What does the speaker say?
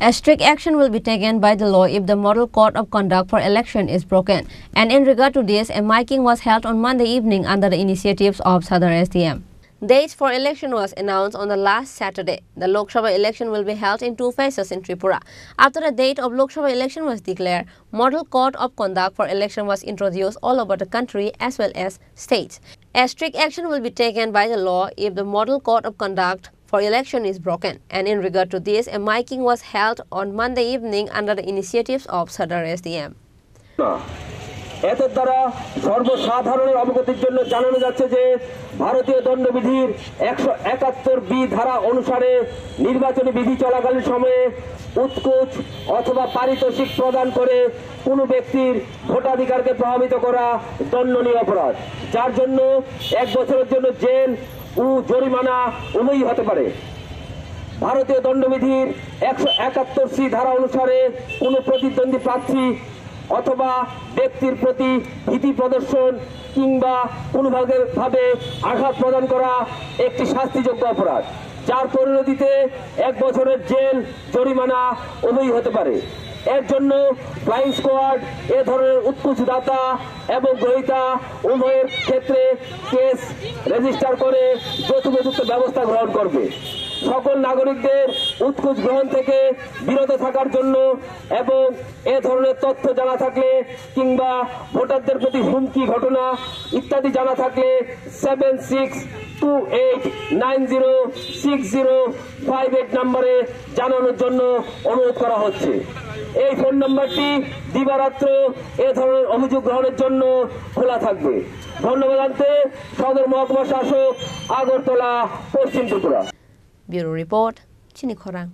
A strict action will be taken by the law if the model code of conduct for election is broken. And in regard to this, a miking was held on Monday evening under the initiatives of Sadar SDM. Dates for election was announced on the last Saturday. The Lok Sabha election will be held in 2 phases in Tripura. After the date of Lok Sabha election was declared, model code of conduct for election was introduced all over the country as well as states. A strict action will be taken by the law if the model code of conduct for election is broken. And in regard to this, a miking was held on Monday evening under the initiatives of Sadar SDM. এতদ দ্বারা সর্বসাধারণের অবগতির জন্য জানানো যাচ্ছে যে ভারতীয় দণ্ডবিধির 171 B ধারা অনুসারে নির্বাচনী বিধি চলাকালীন সময়ে উৎকোচ অথবা পারিতোষিক প্রদান করে কোনো ব্যক্তির ভোটাধিকারকে প্রভাবিত করা দণ্ডনীয় অপরাধ, যার জন্য 1 বছরের জন্য জেল ও জরিমানা উভয়ই হতে পারে। ভারতীয় দণ্ডবিধির 171 সি ধারা অনুসারে কোনো প্রতিদ্বন্দ্বী প্রার্থী অথবা ব্যক্তির প্রতি ভীতি প্রদর্শন কিংবা কোনোভাবে আঘাত প্রদান করা একটি শাস্তিযোগ্য অপরাধ, যার পরিণতিতে 1 বছরের জেল জরিমানা উভয়ই হতে পারে। এর জন্য ফ্লাইং স্কোয়াড এ ধরনের উৎকোচদাতা এবং গ্রহীতা উভয়ের ক্ষেত্রে কেস রেজিস্টার করে যথোপযুক্ত ব্যবস্থা গ্রহণ করবে। সকল নাগরিকদের উৎকোচ গ্রহণ থেকে বিরত থাকার জন্য এবং এ ধরনের তথ্য জানা থাকলে কিংবা ভোটারদের প্রতি হুমকি ঘটনা ইত্যাদি জানা থাকলে 7628906058 নম্বরে জানানোর জন্য অনুরোধ করা হচ্ছে। এই ফোন নাম্বারটি দিবারাত্র এ ধরনের অভিযোগ গ্রহণের জন্য খোলা থাকবে। ধন্যবাদ জানাতে সদর মহকুমা শাসক, আগরতলা, পশ্চিম Tripura. Bureau Report, Chini Khorang.